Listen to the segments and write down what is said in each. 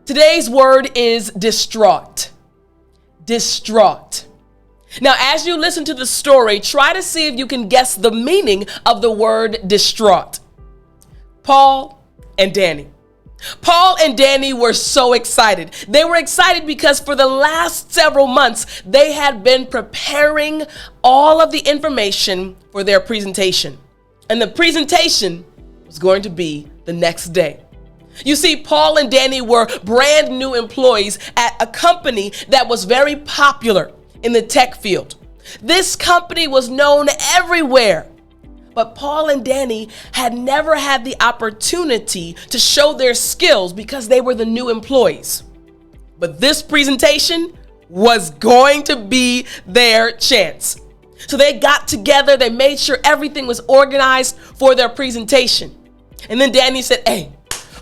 Today's word is distraught. Distraught. Now, as you listen to the story, try to see if you can guess the meaning of the word distraught. Paul and Danny. Paul and Danny were so excited. They were excited because for the last several months, they had been preparing all of the information for their presentation. And the presentation was going to be the next day. You see, Paul and Danny were brand new employees at a company that was very popular in the tech field. This company was known everywhere. But Paul and Danny had never had the opportunity to show their skills because they were the new employees. But this presentation was going to be their chance. So they got together, they made sure everything was organized for their presentation. And then Danny said, hey,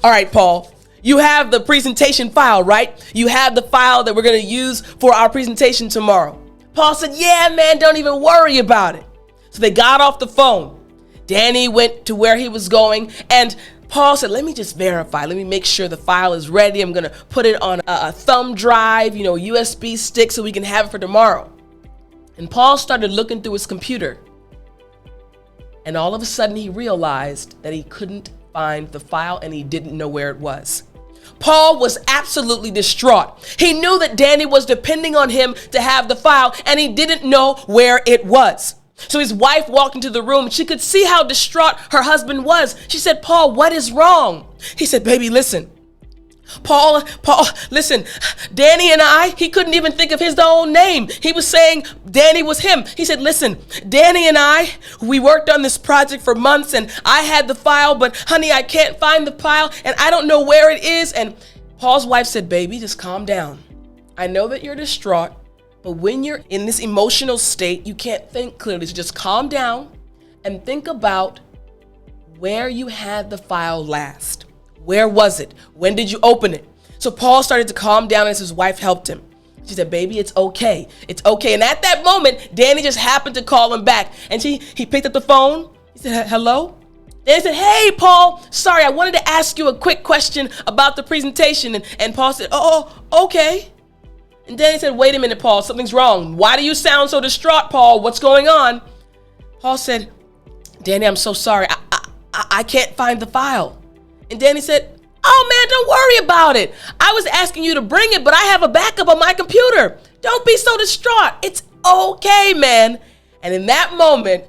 all right, Paul, you have the presentation file, right? You have the file that we're going to use for our presentation tomorrow. Paul said, yeah, man, don't even worry about it. So they got off the phone. Danny went to where he was going, and Paul said, let me just verify. Let me make sure the file is ready. I'm going to put it on a thumb drive, USB stick so we can have it for tomorrow. And Paul started looking through his computer. And all of a sudden he realized that he couldn't find the file and he didn't know where it was. Paul was absolutely distraught. He knew that Danny was depending on him to have the file and he didn't know where it was. So his wife walked into the room. She could see how distraught her husband was. She said, Paul, what is wrong? He said, baby, listen. Paul, listen, Danny and he couldn't even think of his own name. He was saying Danny was him. He said, listen, Danny and we worked on this project for months and I had the file, but honey, I can't find the file and I don't know where it is. And Paul's wife said, baby, just calm down. I know that you're distraught, but when you're in this emotional state, you can't think clearly. So just calm down and think about where you had the file last. Where was it? When did you open it? So Paul started to calm down as his wife helped him. She said, baby, it's okay. It's okay. And at that moment, Danny just happened to call him back. And he picked up the phone. He said, hello? Danny said, hey, Paul, sorry, I wanted to ask you a quick question about the presentation. And Paul said, oh, okay. And Danny said, wait a minute, Paul, something's wrong. Why do you sound so distraught, Paul? What's going on? Paul said, Danny, I'm so sorry. I can't find the file. And Danny said, oh man, don't worry about it. I was asking you to bring it, but I have a backup on my computer. Don't be so distraught. It's okay, man. And in that moment,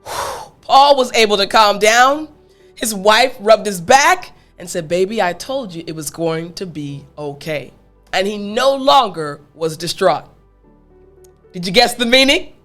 Paul was able to calm down. His wife rubbed his back and said, baby, I told you it was going to be okay. And he no longer was distraught. Did you guess the meaning?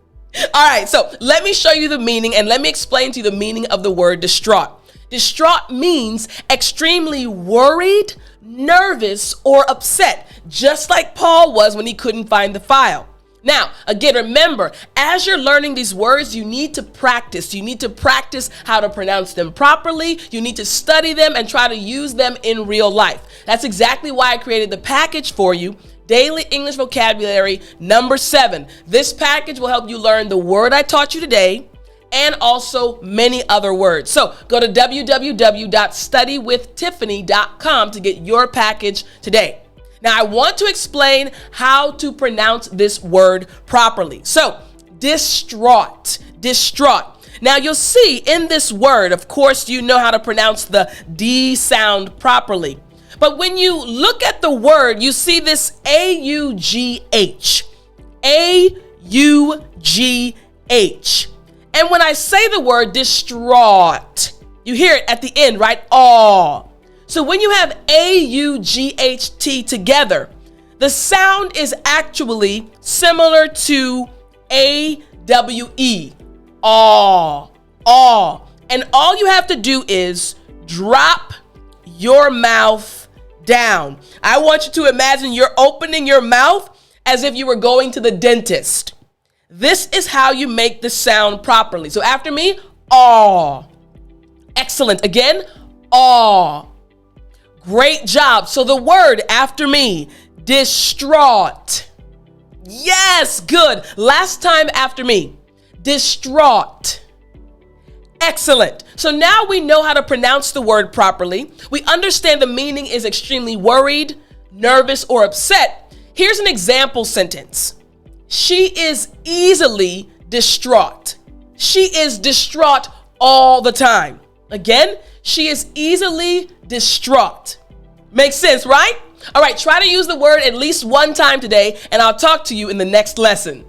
All right, so let me show you the meaning and let me explain to you the meaning of the word distraught. Distraught means extremely worried, nervous, or upset, just like Paul was when he couldn't find the file. Now, again, remember, as you're learning these words, you need to practice. You need to practice how to pronounce them properly. You need to study them and try to use them in real life. That's exactly why I created the package for you, Daily English Vocabulary number 7. This package will help you learn the word I taught you today, and also many other words. So go to www.studywithtiffani.com to get your package today. Now I want to explain how to pronounce this word properly. So distraught. Now you'll see in this word, of course, you know how to pronounce the D sound properly. But when you look at the word, you see this A-U-G-H. A-U-G-H. And when I say the word distraught, you hear it at the end, right? Aw. So when you have A-U-G-H-T together, the sound is actually similar to A-W-E. Aw. Aw. And all you have to do is drop your mouth down. I want you to imagine you're opening your mouth as if you were going to the dentist. This is how you make the sound properly. So after me, aw. Excellent. Again, aw. Great job. So the word after me, distraught. Yes, good. Last time after me, distraught. Excellent. So now we know how to pronounce the word properly. We understand the meaning is extremely worried, nervous, or upset, here's an example sentence. She is easily distraught. She is distraught all the time. Again, she is easily distraught. Makes sense, right? All right, try to use the word at least one time today, and I'll talk to you in the next lesson.